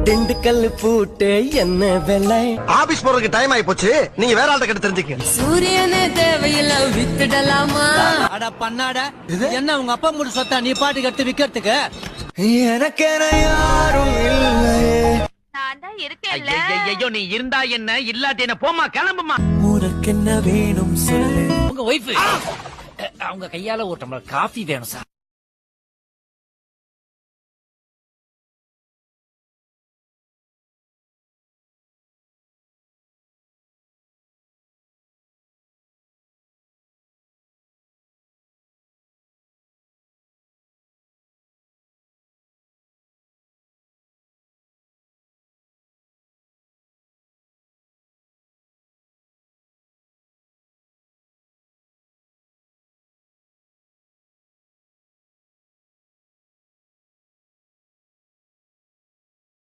திண்டுக்கல் பூட்டு என்ன வெள்ளை. ஆபீஸ் போறதுக்கு டைம் ஆயி போச்சு, நீங்க வேற ஆள்கிட்ட கேட்டு தெரிஞ்சுக்க. சூரியனே தேவையில்ல வித்துடலாமா? அட பண்ணாட, என்ன உங்க அப்பா மூடு சொத்தா நீ பாட்டுக்கு எடுத்து விக்கிறதுக்கு? எனக்கென யாரும் இல்லையே. நான் தான் இருக்கேன்ல. ஐயோ நீ இருந்தா என்ன இல்லாட்டி என்ன, போமா கிளம்புமா. உனக்கு என்ன வேணும் சொல்லு. உங்க ஒய்ஃப் அவங்க கையால ஒரு டம்ளர் காஃபி வேணும் சார்.